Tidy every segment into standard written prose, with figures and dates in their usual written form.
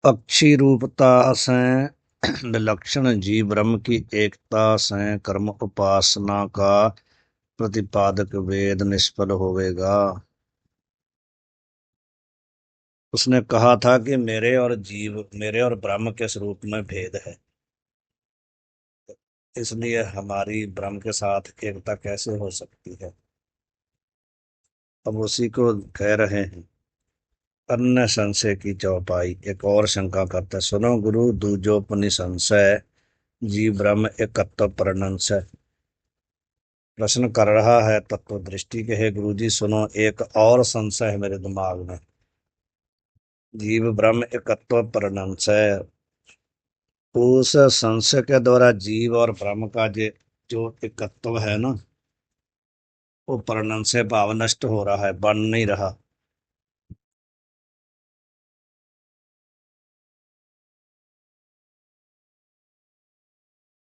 पक्षी रूपता सं विलक्षण जीव ब्रह्म की एकता सं कर्म उपासना का प्रतिपादक वेद निष्फल होवेगा। उसने कहा था कि मेरे और ब्रह्म के स्वरूप में भेद है, इसलिए हमारी ब्रह्म के साथ एकता कैसे हो सकती है। अब उसी को कह रहे हैं। अन्य संशय की चौपाई एक और शंका करते हैं। सुनो गुरु दूजोपनि संशय जीव ब्रह्म एकत्व प्रणंसय। प्रश्न कर रहा है तत्व दृष्टि के। हे गुरु जी सुनो, एक और संशय है मेरे दिमाग में। जीव ब्रह्म एकत्व प्रणंसय, उस संशय के द्वारा जीव और ब्रह्म का जो एकत्व है ना, वो प्रणंसय भाव नष्ट हो रहा है, बन नहीं रहा।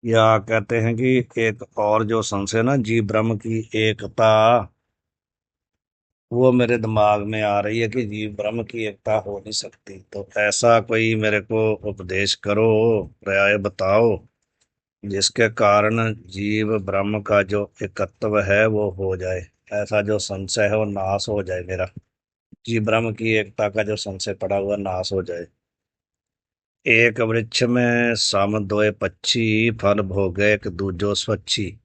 या कहते हैं कि एक और जो संशय ना, जीव ब्रह्म की एकता, वो मेरे दिमाग में आ रही है कि जीव ब्रह्म की एकता हो नहीं सकती। तो ऐसा कोई मेरे को उपदेश करो, पर्याय बताओ, जिसके कारण जीव ब्रह्म का जो एकत्व है वो हो जाए। ऐसा जो संशय है वो नाश हो जाए मेरा। जीव ब्रह्म की एकता का जो संशय पड़ा हुआ नाश हो जाए। एक वृक्ष में सम दोय पक्षी, फल भोगे एक दूजो स्वच्छी।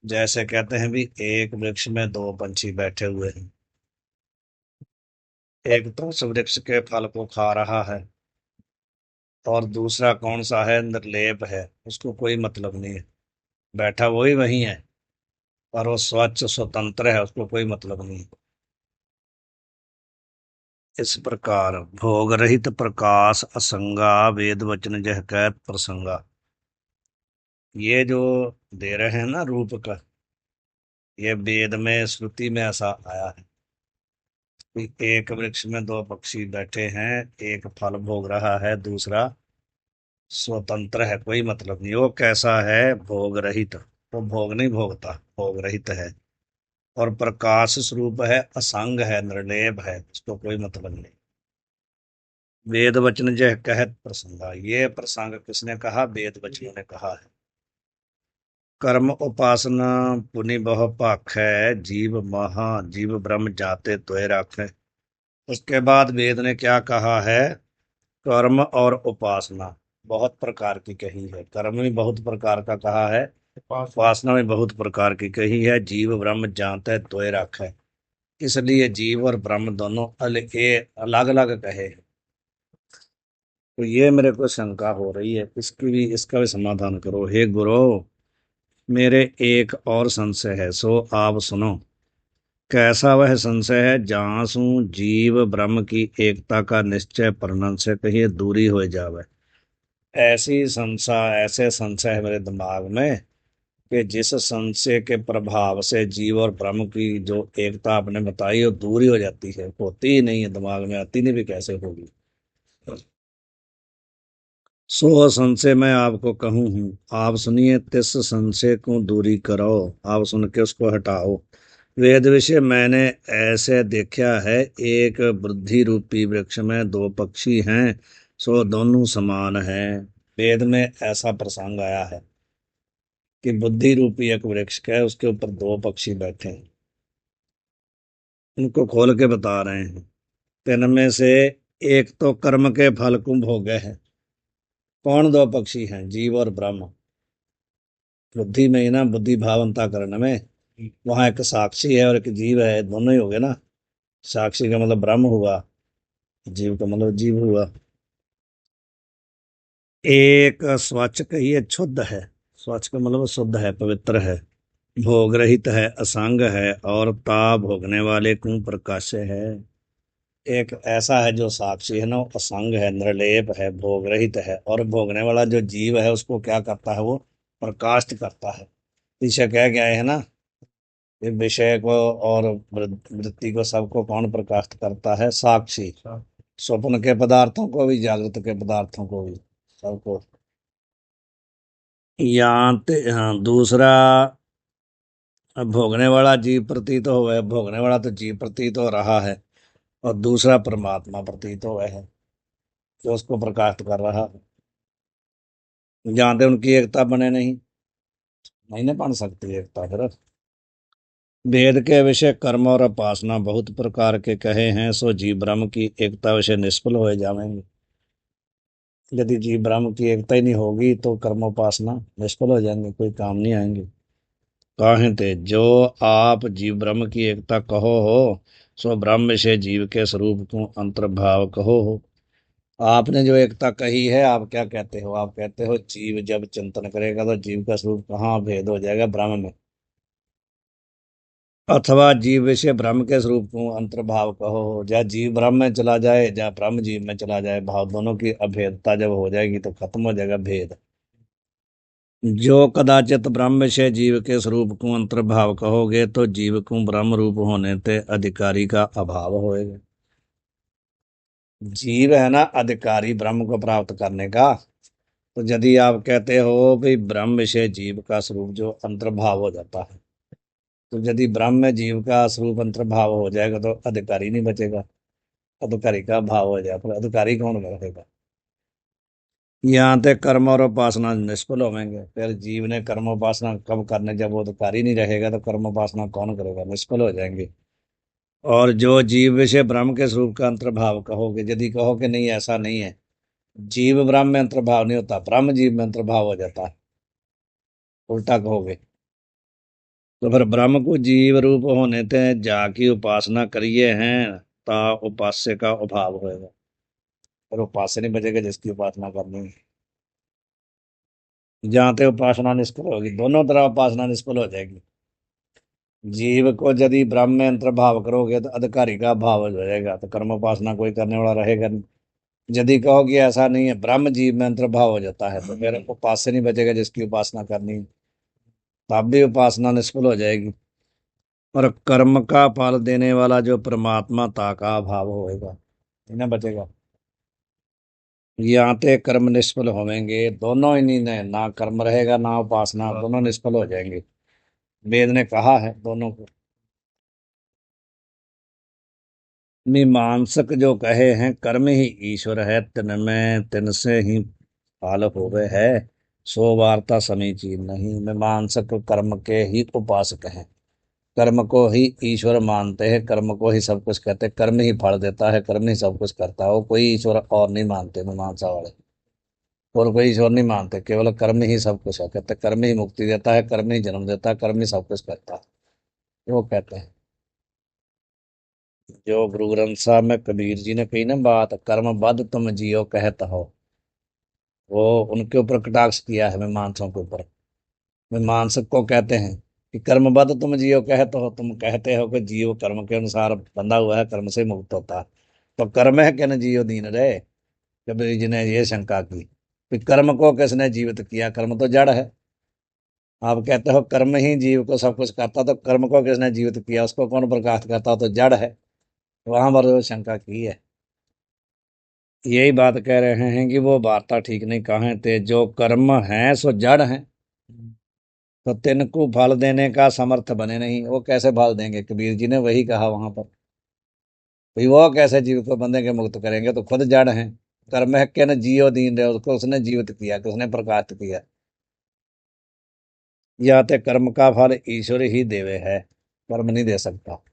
जैसे कहते हैं भी, एक वृक्ष में दो पंछी बैठे हुए हैं। एक तो उस वृक्ष के फल को खा रहा है, और दूसरा कौन सा है, निर्लेप है, उसको कोई मतलब नहीं है। बैठा वही वही है, पर वो स्वच्छ स्वतंत्र है, उसको कोई मतलब नहीं। इस प्रकार भोग रहित प्रकाश असंगा, वेद वचन जह कह प्रसंगा। ये जो दे रहे हैं ना रूप का, ये वेद में श्रुति में ऐसा आया है कि एक वृक्ष में दो पक्षी बैठे हैं, एक फल भोग रहा है, दूसरा स्वतंत्र है, कोई मतलब नहीं। वो कैसा है, भोग रहित, वो भोग नहीं भोगता, भोग रहित है। और प्रकाश स्वरूप है, असंग है, निर्लेप है, उसको कोई मतलब नहीं। वेद वचन जह कहत प्रसंगा, ये प्रसंग किसने कहा, वेद वचनों ने कहा है। कर्म उपासना पुनि बहु भाखै, जीव महा जीव ब्रह्म जाते तोय राखै। उसके बाद वेद ने क्या कहा है, कर्म और उपासना बहुत प्रकार की कही है। कर्म भी बहुत प्रकार का कहा है, उपासना भी बहुत प्रकार की कही है। जीव ब्रह्म जानते तोय राखै, इसलिए जीव और ब्रह्म दोनों अलग अलग कहे हैं। तो ये मेरे को शंका हो रही है, इसका भी समाधान करो। हे गुरु, मेरे एक और संशय है, सो आप सुनो। कैसा वह संशय है, जांसू जीव ब्रह्म की एकता का निश्चय वर्णन से कहीं दूरी हो जावे। ऐसे संशय है मेरे दिमाग में कि जिस संशय के प्रभाव से जीव और ब्रह्म की जो एकता आपने बताई वो दूरी हो जाती है, होती ही नहीं है, दिमाग में आती नहीं, भी कैसे होगी। सो संशय मैं आपको कहूं हूं, आप सुनिए, तिस संशय को दूरी करो। आप सुन के उसको हटाओ। वेद विषय मैंने ऐसे देखा है, एक बुद्धि रूपी वृक्ष में दो पक्षी हैं, सो दोनों समान हैं। वेद में ऐसा प्रसंग आया है कि बुद्धि रूपी एक वृक्ष है, उसके ऊपर दो पक्षी बैठे हैं। उनको खोल के बता रहे हैं। इनमें से एक तो कर्म के फल को भोगे है। कौन दो पक्षी हैं, जीव और ब्रह्म। बुद्धि में ही ना, बुद्धि भावंता करने में, वहां एक साक्षी है और एक जीव है, दोनों ही हो गए ना। साक्षी का मतलब ब्रह्म हुआ, जीव का मतलब जीव हुआ। एक स्वच्छ कहिए शुद्ध है, स्वच्छ का मतलब शुद्ध है, पवित्र है, भोग रहित है, असंग है, और ता भोगने वाले को प्रकाश है। एक ऐसा है जो साक्षी है ना, वो असंग है, निर्लेप है, भोग रहित है, और भोगने वाला जो जीव है उसको क्या करता है, वो प्रकाशित करता है। पीछे कह गया है ना, ये विषय को और वृत्ति को, सबको कौन प्रकाशित करता है, साक्षी। स्वप्न के पदार्थों को भी, जागृत के पदार्थों को भी, सबको। हाँ, दूसरा, अब भोगने वाला जीव प्रतीत हो गया, भोगने वाला तो जीव प्रतीत हो रहा है, और दूसरा परमात्मा प्रतीत हो गया है। जो उसको प्रकाशित कर रहा है। जहाँ तक उनकी एकता बने नहीं ना बन सकती एकता फिर। वेद के विषय कर्म और उपासना बहुत प्रकार के कहे हैं, सो जीव ब्रह्म की एकता विषय निष्फल हो जाएंगे। यदि जीव ब्रह्म की एकता ही नहीं होगी तो कर्मोपासना निष्फल हो जाएंगे, कोई काम नहीं आएंगे। कहें थे जो आप जीव ब्रह्म की एकता कहो हो, सो ब्रह्म से जीव के स्वरूप को अंतर्भाव कहो हो। आपने जो एकता कही है, आप क्या कहते हो? आप कहते हो जीव जब चिंतन करेगा तो जीव का स्वरूप कहाँ भेद हो जाएगा? ब्रह्म में। अथवा जीव विषय ब्रह्म के स्वरूप को अंतर्भाव कहो, या जीव ब्रह्म में चला जाए या ब्रह्म जीव में चला जाए, भाव दोनों की अभेदता जब हो जाएगी तो खत्म हो जाएगा भेद। जो कदाचित ब्रह्म विषय जीव के स्वरूप को अंतर्भाव कहोगे तो जीव को ब्रह्म रूप होने ते अधिकारी का अभाव होएगा। जीव है ना अधिकारी ब्रह्म को प्राप्त करने का। तो यदि आप कहते हो भाई ब्रह्म विषय जीव का स्वरूप जो अंतर्भाव हो जाता है, तो यदि ब्रह्म में जीव का स्वरूप अंतर्भाव हो जाएगा तो अधिकारी नहीं बचेगा, अधिकारी का भाव हो जाएगा, तो अधिकारी कौन रहेगा? यहाँ तक कर्म और उपासना निष्फल होंगे। फिर जीव ने कर्म उपासना कब करने, जब वो अधिकारी नहीं रहेगा तो कर्म उपासना कौन करेगा? निष्फल हो जाएंगे। और जो जीव विषय ब्रह्म के स्वरूप का अंतर्भाव कहोगे, यदि कहो कि नहीं ऐसा नहीं है, जीव ब्रह्म में अंतर्भाव नहीं होता, ब्रह्म जीव में अंतर्भाव हो जाता है, उल्टा कहोगे, तो फिर ब्रह्म को जीव रूप होने ते जाकी उपासना करिए हैं, ता उपास्य का अभाव होएगा। और उपास्य नहीं बचेगा जिसकी उपासना करनी है। जहाँ तक उपासना निष्फल होगी, दोनों तरफ उपासना निष्फल हो जाएगी। जीव को यदि ब्रह्म में अंतर्भाव करोगे तो अधिकारी का भाव हो जाएगा, तो कर्म उपासना कोई करने वाला रहेगा नहीं। यदि कहोगे ऐसा नहीं है, ब्रह्म जीव में अंतर्भाव हो जाता है, तो फिर उपास्य नहीं बचेगा जिसकी उपासना करनी है, तब भी उपासना निष्फल हो जाएगी। और कर्म का फल देने वाला जो परमात्मा ता का भाव होएगा, इन्हें बचेगा। यहाँ ते कर्म निष्फल होंगे, दोनों ही नहीं ने, ना कर्म रहेगा ना उपासना, दोनों निष्फल हो जाएंगे। वेद ने कहा है दोनों को। मीमांसक जो कहे हैं कर्म ही ईश्वर है, तिनमें तिनसे ही फल होवे है, सो वार्ता समीचीन नहीं। मीमांसक कर्म के ही उपासक हैं, कर्म को ही ईश्वर मानते हैं, कर्म को ही सब कुछ कहते हैं, कर्म ही फल देता है, कर्म ही सब कुछ करता है। वो कोई ईश्वर और नहीं मानते मीमांसा वाले, और कोई ईश्वर नहीं मानते, केवल कर्म ही सब कुछ है। कहते हैं कर्म ही मुक्ति देता है, कर्म ही जन्म देता है, कर्म ही सब कुछ करता है, वो कहते हैं। जो गुरु ग्रंथ साहब में कबीर जी ने कही ना बात, कर्म बद्ध तुम जियो कहत हो, वो उनके ऊपर कटाक्ष किया है मीमांसकों के ऊपर। मीमांसक को कहते हैं कि कर्मबद्ध तुम जियो कहते हो, तुम कहते हो कि जीव कर्म के अनुसार बंधा हुआ है, कर्म से मुक्त होता है, तो कर्म है कि न जियो दीन रहे। कबीर जी ने ये शंका की कि कर्म को किसने जीवित किया? कर्म तो जड़ है। आप कहते हो कर्म ही जीव को सब कुछ करता, तो कर्म को किसने जीवित किया? उसको कौन प्रकाशित करता? तो जड़ है। वहां पर वो शंका की है। यही बात कह रहे हैं कि वो वार्ता ठीक नहीं कहे थे, जो कर्म है सो जड़ है, तो तिनको फल देने का समर्थ बने नहीं। वो कैसे फल देंगे? कबीर जी ने वही कहा वहां पर, भाई वो कैसे जीव को बंधे के मुक्त करेंगे? तो खुद जड़ हैं। कर्म है के न जियो दीन रहे, उसको उसने जीवित किया, किसने प्रकाशित किया। या ते कर्म का फल ईश्वर ही देवे है, कर्म नहीं दे सकता।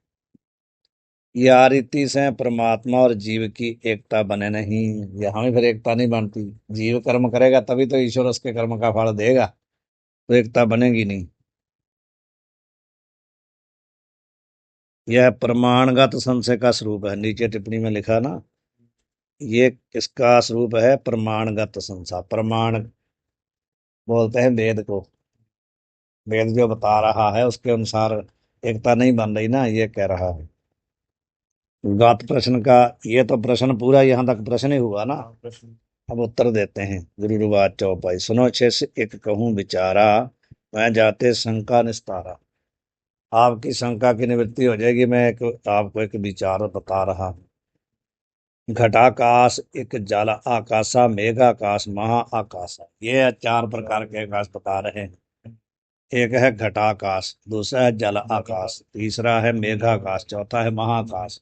या रीति से परमात्मा और जीव की एकता बने नहीं, यहाँ भी फिर एकता नहीं बनती। जीव कर्म करेगा तभी तो ईश्वर उसके कर्म का फल देगा, तो एकता बनेगी नहीं। यह प्रमाणगत संशय का स्वरूप है, नीचे टिप्पणी में लिखा ना, ये किसका स्वरूप है? प्रमाणगत संशय। प्रमाण बोलते हैं वेद को, वेद जो बता रहा है उसके अनुसार एकता नहीं बन रही ना, ये कह रहा है। गत प्रश्न का, ये तो प्रश्न पूरा यहाँ तक प्रश्न ही हुआ ना। अब उत्तर देते हैं। गुरु रुवाच चौपाई, सुनो छे से एक कहूँ विचारा, मैं जाते शंका निस्तारा। आपकी शंका की निवृत्ति हो जाएगी। मैं आपको एक विचार बता रहा हूँ। घटाकाश, एक जल आकाशा, मेघाकाश, महा आकाशा, ये चार प्रकार के आकाश बता रहे हैं। एक है घटाकाश, दूसरा है जल आकाश, तीसरा है मेघाकाश, चौथा है महाकाश।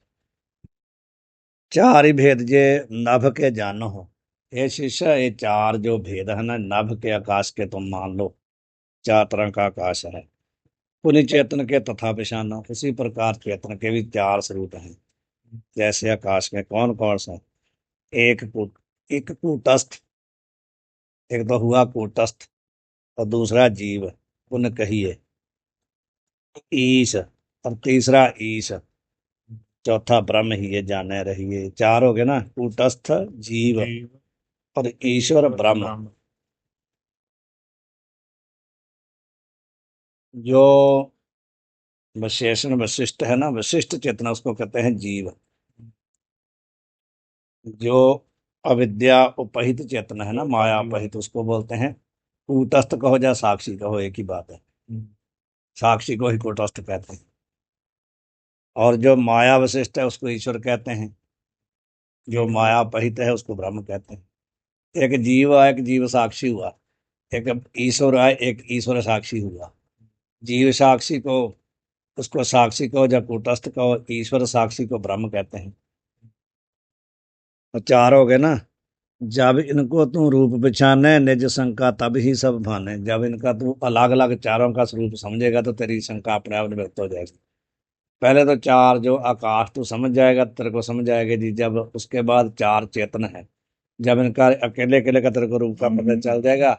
चार ही भेद जे नभ के जानो हो। ये शिष्य, ये चार जो भेद है ना, नभ के आकाश के तुम मान लो, चार तरह का आकाश है। पुनि चेतन के तथा पिशाना, उसी प्रकार चेतन के भी चार स्वरूप हैं। जैसे आकाश में कौन कौन सा? एक कूट एक कूटस्थ, एक तो हुआ कूटस्थ, और दूसरा जीव, पुण्य कहिए, ईश, और तीसरा ईश, चौथा ब्रह्म ही है जाने रहिए। चार हो गए ना, कूटस्थ, जीव और ईश्वर ब्रह्म। जो विशेषण विशिष्ट है ना, विशिष्ट चेतना, उसको कहते हैं जीव। जो अविद्या उपहित चेतना है ना, माया उपहित, उसको बोलते हैं कूटस्थ। कहो या साक्षी कहो, एक ही बात है। साक्षी को ही कूटस्थ कहते हैं। और जो माया विशिष्ट है उसको ईश्वर कहते हैं। जो माया उपहित है उसको ब्रह्म कहते हैं। एक जीव है, एक जीव साक्षी हुआ। एक ईश्वर है, एक ईश्वर साक्षी हुआ। जीव साक्षी को, उसको साक्षी को या कूटस्थ को, ईश्वर साक्षी को ब्रह्म कहते हैं। और चार हो गए ना। जब इनको तू रूप पहचाने, निज शंका तब ही सब भाने। जब इनका तू अलग अलग चारों का स्वरूप समझेगा तो तेरी शंका अपने आप निवृत्त हो जाएगी। पहले तो चार जो आकाश तू समझ जाएगा, तेरे को समझ आएगा जी। जब उसके बाद चार चेतन है, जब इनका अकेले अकेले का तेरे को रूप का पता चल जाएगा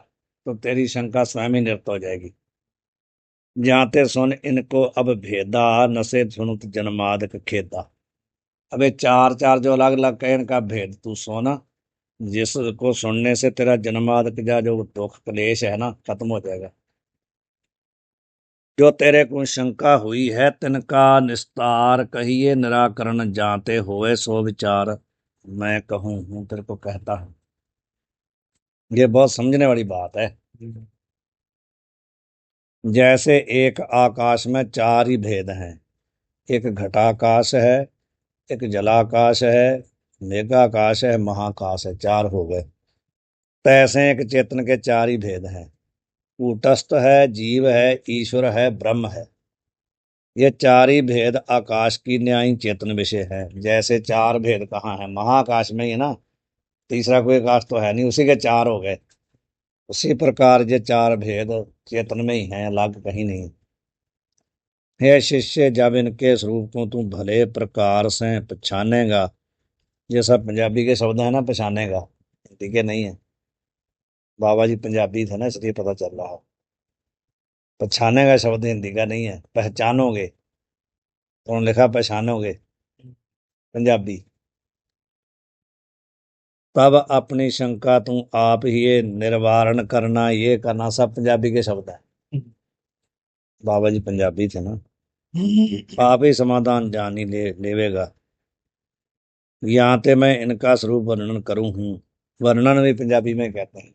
तो तेरी शंका स्वयं ही निवृत्त हो जाएगी। जाते सुन इनको अब भेदा, नशे सुनुत जन्मादक खेदा। अब ये चार चार जो अलग अलग कहे, इनका भेद तू सोना, जिसको सुनने से तेरा जन्मादक का जो दुख क्लेश है ना, खत्म हो जाएगा। जो तेरे को शंका हुई है तिनका निस्तार, कहिए निराकरण जाते होए सो विचार। मैं कहूं हूं तेरे को कहता हूं, ये बहुत समझने वाली बात है। जैसे एक आकाश में चार ही भेद हैं। एक घटाकाश है, एक जलाकाश है, मेघाकाश है, महाकाश है। चार हो गए। तैसे एक चेतन के चार ही भेद हैं। कूटस्थ है, जीव है, ईश्वर है, ब्रह्म है। ये चार ही भेद आकाश की न्यायी चेतन विषय है। जैसे चार भेद कहाँ है? महाकाश में ही ना, तीसरा कोई आकाश तो है नहीं, उसी के चार हो गए। उसी प्रकार ये चार भेद चेतन में ही हैं, अलग कहीं नहीं। हे शिष्य, जब इनके स्वरूप को तू भले प्रकार से पहचानेगा, ये सब पंजाबी के शब्द है ना, पहचानेगा, हिंदी के नहीं है। बाबा जी पंजाबी थे ना, इसलिए पता चल रहा है। पहचानेगा शब्द हिंदी का नहीं है, पहचानोगे। तो उन्होंने लिखा पहचानोगे, पंजाबी। तब अपनी शंका तू आप ही ये निवारण करना, ये करना, सब पंजाबी के शब्द है। बाबा जी पंजाबी थे ना। आप ही समाधान जान ही लेवेगा। यहाँ ते मैं इनका स्वरूप वर्णन करूं हूँ। वर्णन भी पंजाबी में कहते हैं।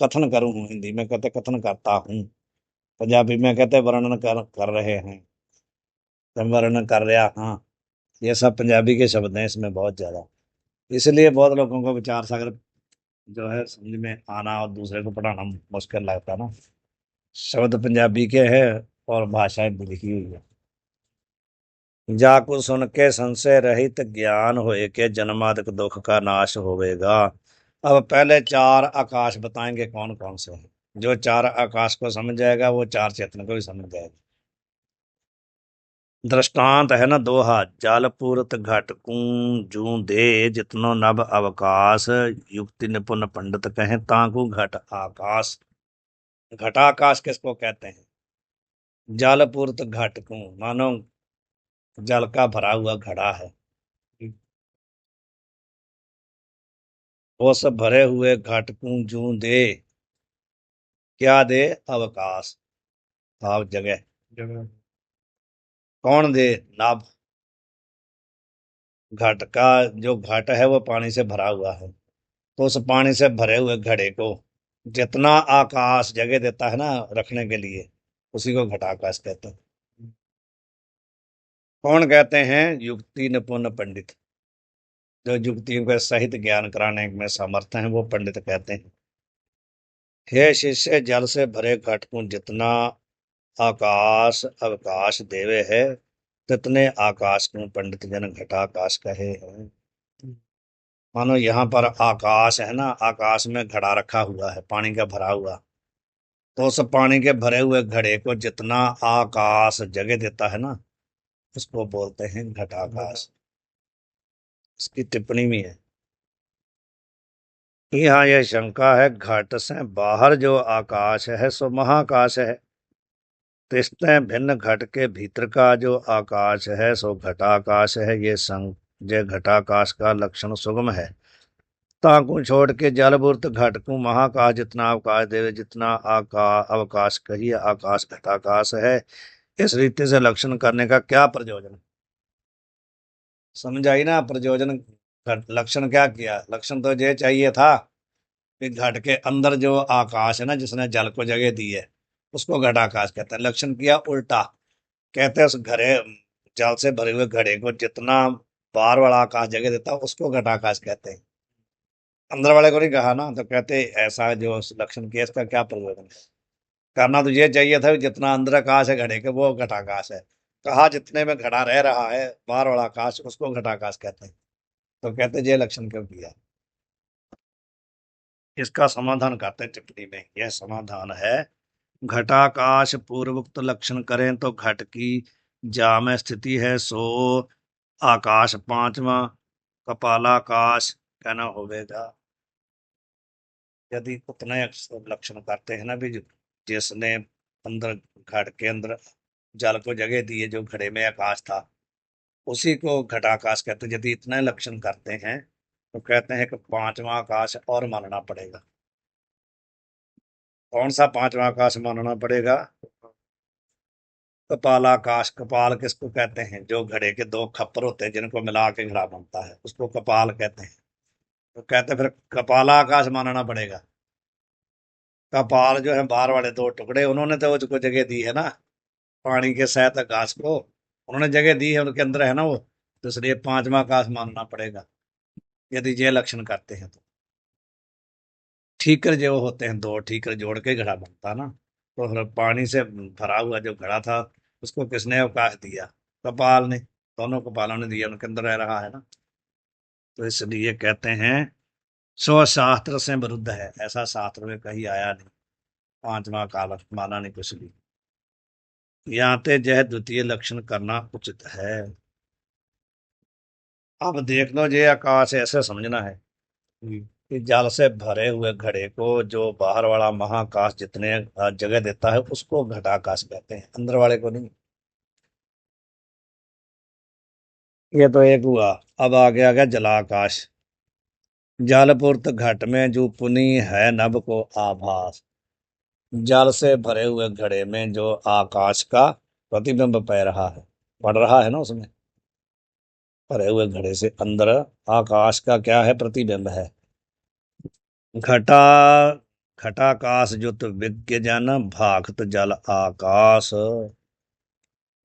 कथन करूं हूँ, हिंदी में कहते कथन करता हूँ, पंजाबी में कहते वर्णन कर रहे हैं, वर्णन कर रहा। हाँ, ये सब पंजाबी के शब्द हैं इसमें बहुत ज्यादा। इसलिए बहुत लोगों को विचार सागर जो है समझ में आना और दूसरे को पढ़ाना मुश्किल लगता है ना। शब्द पंजाबी के है और भाषा हिंदी लिखी हुई है। जाकु सुन के संशय रहित ज्ञान होए के जन्मादि दुख का नाश होवेगा। अब पहले चार आकाश बताएंगे कौन कौन से हैं। जो चार आकाश को समझ जाएगा वो चार चेतन को भी समझ जाएगा। दृष्टांत है ना दोहा, जल पूरत घट कूं जूं दे, जितनो नभ अवकाश, युक्ति निपुण पंडित कहें ताकू घट आकाश। घटाकाश किसको कहते हैं? जल पूरत घट कूं, मानो जल का भरा हुआ घड़ा है। वो सब भरे हुए घट कूं जूं दे, क्या दे? अवकाश, भाव जगह। जगह कौन दे? नभ। घट का जो घट है वो पानी से भरा हुआ है, तो उस पानी से भरे हुए घड़े को जितना आकाश जगह देता है ना रखने के लिए, उसी को घटाकाश कहते हैं। कौन कहते हैं? युक्ति निपुण पंडित। जो युक्तियों के सहित ज्ञान कराने में समर्थ हैं वो पंडित कहते हैं। हे शिष्य, जल से भरे घट को जितना आकाश अवकाश देवे है, तितने आकाश को पंडित जन घटाकाश कहे हैं। मानो यहाँ पर आकाश है ना, आकाश में घड़ा रखा हुआ है पानी का भरा हुआ। तो उस पानी के भरे हुए घड़े को जितना आकाश जगह देता है ना, उसको बोलते हैं घटाकाश। इसकी टिप्पणी में है कि यहाँ यह शंका है, घट से बाहर जो आकाश है सो महाकाश है। तिष्ठें भिन्न घट के भीतर का जो आकाश है सो घटाकाश है। ये घटाकाश का लक्षण सुगम है। ताकू छोड़ के जलबुर्त घटकू महाकाश, जितना अवकाश देवे जितना अवकाश कहिए आकाश घटाकाश है। इस रीति से लक्षण करने का क्या प्रयोजन? समझ आई ना प्रयोजन? लक्षण क्या किया? लक्षण तो ये चाहिए था कि घट के अंदर जो आकाश है ना, जिसने जल को जगह दी है, उसको घटाकाश कहते हैं। लक्षण किया उल्टा। कहते हैं उस घड़े, जल से भरे हुए घड़े को जितना बाहर वाला आकाश जगह देता है उसको घटाकाश कहते हैं। अंदर वाले को नहीं कहा ना, तो कहते ऐसा जो लक्षण किया इसका क्या प्रयोजन है? करना तो ये चाहिए था कि जितना अंदर आकाश है घड़े के वो घटाकाश है। कहा जितने में घड़ा रह रहा है बाहर वाला आकाश उसको घटाकाश कहते हैं। तो कहते ये लक्षण क्यों किया? इसका समाधान करते हैं टिप्पणी में। यह समाधान है, घटाकाश पूर्वोक्त लक्षण करें तो घट की जा में स्थिति है सो आकाश पांचवा कपालाकाश कहना होगा। यदि उतने लक्षण करते हैं ना भी, जिसने अंदर घट के अंदर जल को जगह दी है, जो घड़े में आकाश था, उसी को घटाकाश कहते हैं। यदि इतने लक्षण करते हैं तो कहते हैं कि पांचवा आकाश और मानना पड़ेगा। कौन सा पांचवा आकाश मानना पड़ेगा? कपालाकाश। कपाल किसको कहते हैं? जो घड़े के दो खप्पर होते हैं जिनको मिला के घड़ा बनता है उसको कपाल कहते हैं। तो कहते हैं फिर कपालाकाश मानना पड़ेगा। कपाल जो है बाहर वाले दो टुकड़े, उन्होंने तो उसको जगह दी है ना, पानी के सहित आकाश को उन्होंने जगह दी है, उनके अंदर है ना वो। तो इसलिए पांचवा आकाश मानना पड़ेगा यदि ये लक्षण करते हैं तो। ठीकर जो होते हैं, दो ठीकर जोड़ के घड़ा बनता ना, तो फिर पानी से भरा हुआ जो घड़ा था उसको किसने अवकाश दिया? कपाल ने। दोनों कपालों ने दिया, उनके अंदर रह रहा है ना। तो इसलिए कहते हैं सो शास्त्र से विरुद्ध है, ऐसा शास्त्र में कहीं आया नहीं। पांचवा काल माना नहीं कुछ भी। यहाँ पे जह द्वितीय लक्षण करना उचित है। अब देख लो, ये आकाश ऐसे समझना है कि जल से भरे हुए घड़े को जो बाहर वाला महाकाश जितने जगह देता है उसको घटाकाश कहते हैं, अंदर वाले को नहीं। ये तो एक हुआ। अब आगे आ गया जलाकाश। जलपूर्त घट में जो पुनी है नभ को आभास। जल से भरे हुए घड़े में जो आकाश का प्रतिबिंब पै रहा है, पड़ रहा है ना उसमें, भरे हुए घड़े से अंदर आकाश का क्या है? प्रतिबिंब है। घटा घटाकाश जो तो विज्ञ जन भागत जल आकाश।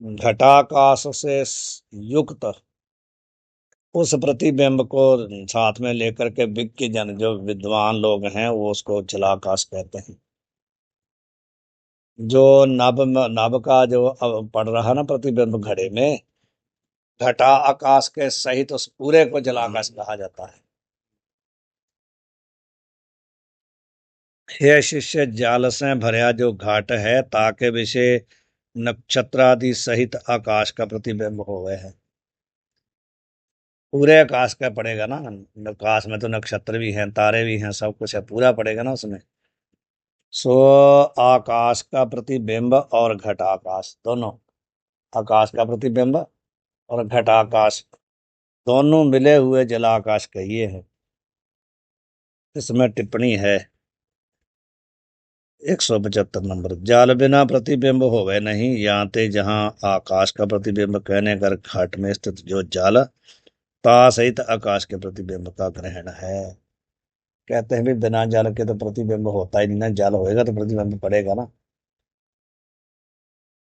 घटाकाश से युक्त उस प्रतिबिंब को साथ में लेकर के विज्ञ जन जो विद्वान लोग हैं वो उसको जलाकाश कहते हैं। जो नभ का जो पड़ रहा ना प्रतिबिंब घड़े में, घटा आकाश के सहित उस पूरे को जलाकाश कहा जाता है। हे शिष्य, जाल से भरया जो घाट है ताके विषय नक्षत्र आदि सहित आकाश का प्रतिबिंब हो गए है। पूरे आकाश का पड़ेगा ना, आकाश में तो नक्षत्र भी हैं, तारे भी हैं, सब कुछ है, पूरा पड़ेगा ना उसमें। सो आकाश का प्रतिबिंब और घटाकाश दोनों, आकाश का प्रतिबिंब और घटाकाश दोनों मिले हुए जलाकाश कहिए है। इसमें टिप्पणी है 175 नंबर। जाल बिना प्रतिबिंब होवे नहीं, याते जहां आकाश का प्रतिबिंब कहने कर घाट में स्थित जो जाल ता सहित आकाश के प्रतिबिंब का ग्रहण है। कहते हैं भी बिना जल के तो प्रतिबिंब होता ही नहीं ना, जल होएगा तो प्रतिबिंब पड़ेगा ना।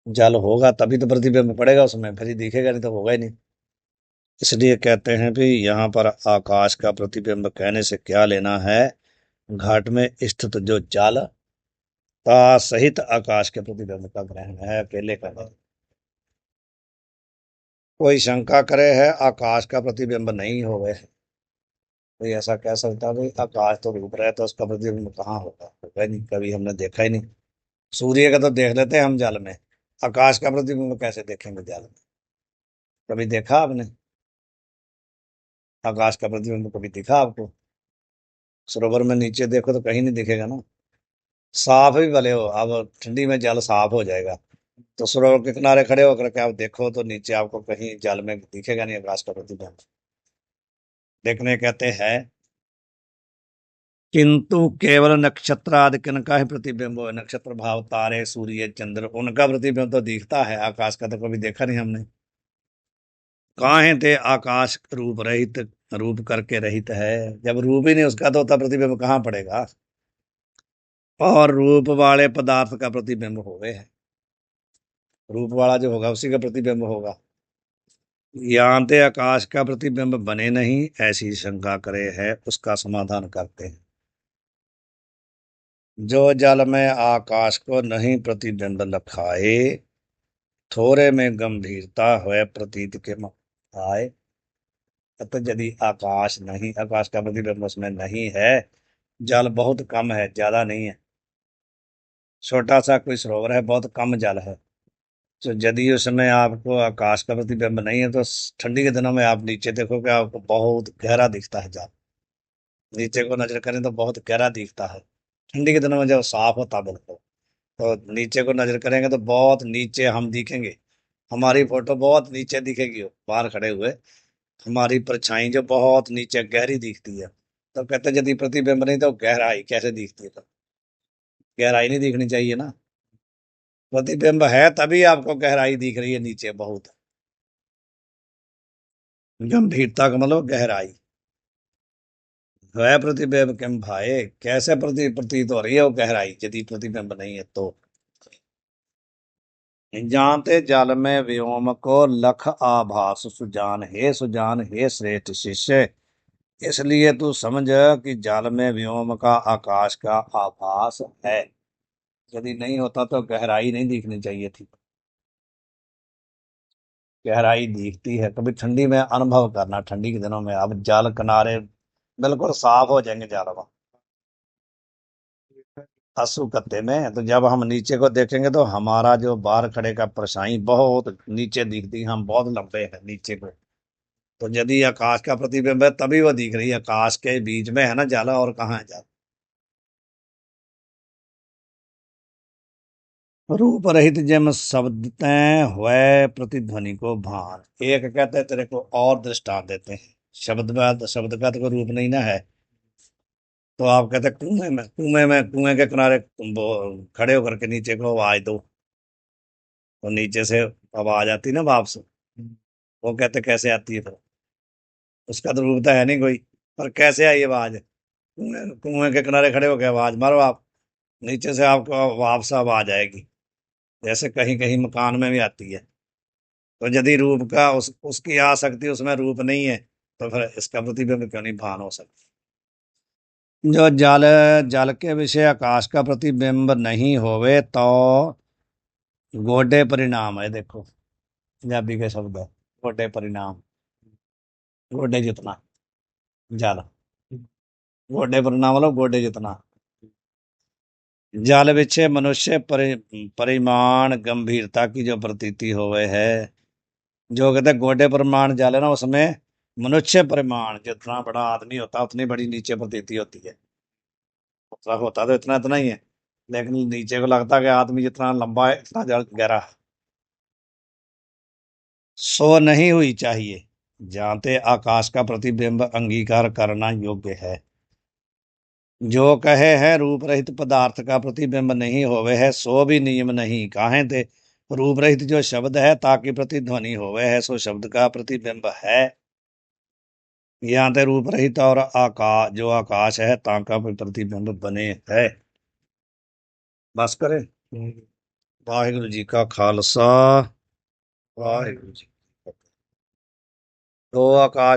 जल होगा तभी तो प्रतिबिंब पड़ेगा उसमें, फिर ही दिखेगा, नहीं तो होगा ही नहीं। इसलिए कहते हैं भी यहाँ पर आकाश का प्रतिबिंब कहने से क्या लेना है? घाट में स्थित जो जल ता सहित आकाश के प्रतिबिंब का ग्रहण है, अकेले का नहीं। कोई शंका करे है आकाश का प्रतिबिंब नहीं होवे, कोई ऐसा कह सकता है भाई आकाश तो रूप रहे तो उसका प्रतिबिंब कहाँ होगा? होगा नहीं, कभी हमने देखा ही नहीं। सूर्य का तो देख लेते हैं हम जल में, आकाश का प्रतिबिंब कैसे देखेंगे जल में? कभी देखा आपने आकाश का प्रतिबिंब? कभी दिखा आपको? सरोवर में नीचे देखो तो कहीं नहीं दिखेगा ना। साफ भी भले हो, अब ठंडी में जल साफ हो जाएगा, तो सरोवर के किनारे खड़े होकर के आप देखो तो नीचे आपको कहीं जल में दिखेगा नहीं आकाश का प्रतिबिंब। देखने कहते हैं किंतु केवल नक्षत्र आदि का ही प्रतिबिंब हो, नक्षत्र भाव तारे सूर्य चंद्र उनका प्रतिबिंब तो दिखता है, आकाश का तो कभी देखा नहीं हमने। काहे थे आकाश रूप रहित, रूप करके रहित है। जब रूप ही नहीं उसका तो होता प्रतिबिंब कहाँ पड़ेगा? और रूप वाले पदार्थ का प्रतिबिंब हो गए है, रूप वाला जो होगा उसी का प्रतिबिंब होगा। यहाँ ते आकाश का प्रतिबिंब बने नहीं ऐसी शंका करे है, उसका समाधान करते हैं। जो जल में आकाश को नहीं प्रतिबिंब लखाए, थोड़े में गंभीरता हुए प्रतीत के आए। तो यदि आकाश नहीं, आकाश का प्रतिबिंब उसमें नहीं है, जल बहुत कम है, ज्यादा नहीं है, छोटा सा कोई सरोवर है, बहुत कम जल है, तो यदि उसमें आपको आकाश का प्रतिबिंब नहीं है तो ठंडी के दिनों में आप नीचे देखोगे आपको बहुत गहरा दिखता है जल। नीचे को नजर करें तो बहुत गहरा दिखता है। ठंडी के दिनों में जब साफ होता बिल्कुल, तो नीचे को नजर करेंगे तो बहुत नीचे हम दिखेंगे, हमारी फोटो बहुत नीचे दिखेगी बाहर खड़े हुए, हमारी परछाई जो बहुत नीचे गहरी दिखती है। तो कहते हैं यदि प्रतिबिंब नहीं तो गहराई कैसे दिखती है? तो गहराई नहीं दिखनी चाहिए ना, प्रतिबिंब है तभी आपको गहराई दिख रही है नीचे बहुत। गंभीरता का मतलब गहराई। वह प्रतिबिंब किम भाए, कैसे प्रतीत हो रही है वो गहराई यदि प्रतिबिंब नहीं है तो? जानते जल में व्योम को लख आभास सुजान, हे सुजान हे श्रेष्ठ शिष्य, इसलिए तू समझ कि जल में व्योम का आकाश का आभास है। यदि नहीं होता तो गहराई नहीं दिखनी चाहिए थी, गहराई दिखती है। कभी ठंडी में अनुभव करना, ठंडी के दिनों में अब जल किनारे बिल्कुल साफ हो जाएंगे जल आंसू कत्ते में, तो जब हम नीचे को देखेंगे तो हमारा जो बाहर खड़े का परछाई बहुत नीचे दिखती है, हम बहुत लंबे हैं नीचे को। तो यदि आकाश का प्रतिबिंब है तभी वो दिख रही है, आकाश के बीच में है ना जाला, और कहाँ है जाला? रूप रहित जिम शब्द तय हुए प्रतिध्वनि को भान। एक कहते हैं तेरे को और दृष्टांत देते हैं, शब्द में, शब्द का तो कोई रूप नहीं ना है। तो आप कहते हैं कुएं के किनारे खड़े होकर के नीचे को आवाज दो, तो नीचे से आवाज आती ना वापस। वो कहते कैसे आती है? तो उसका तो रूप तो है नहीं कोई, पर कैसे आई आवाज? कुएं के किनारे खड़े होकर आवाज मारो आप, नीचे से आपको वापस आवाज आएगी। जैसे कहीं कहीं मकान में भी आती है। तो यदि रूप का उसकी आ सकती, उसमें रूप नहीं है, तो फिर इसका प्रतिबिंब क्यों नहीं भान हो सकता? जो जल, जल के विषय आकाश का प्रतिबिंब नहीं होवे तो गोडे परिणाम है, देखो पंजाबी के शब्द है गोडे परिणाम। गोडे जितना जल, गोडे परिणाम मतलब गोडे जितना जल विषय मनुष्य परिमाण गंभीरता की जो प्रतीति होवे है। जो कहते हैं गोडे परिमाण जल है ना, उसमें मनुष्य परिमाण जितना बड़ा आदमी होता है उतनी बड़ी नीचे प्रतीति होती है। उतना होता तो इतना इतना ही है, लेकिन नीचे को लगता है कि आदमी जितना लंबा है इतना जल गहरा। सो नहीं हुई चाहिए, जानते आकाश का प्रतिबिंब अंगीकार करना योग्य है। जो कहे है रूप रहित पदार्थ का प्रतिबिंब नहीं होवे है, सो भी नियम नहीं काहे थे। रूप रहित जो शब्द है ताकि प्रतिध्वनि होवे है, सो शब्द का प्रतिबिंब है। यहाँ ते रूप रहित और आकाश, जो आकाश है ताका प्रतिबिंब बने है। बस करें। वाहिगुरु जी का खालसा, वाहिगुरु जी। तो आकाश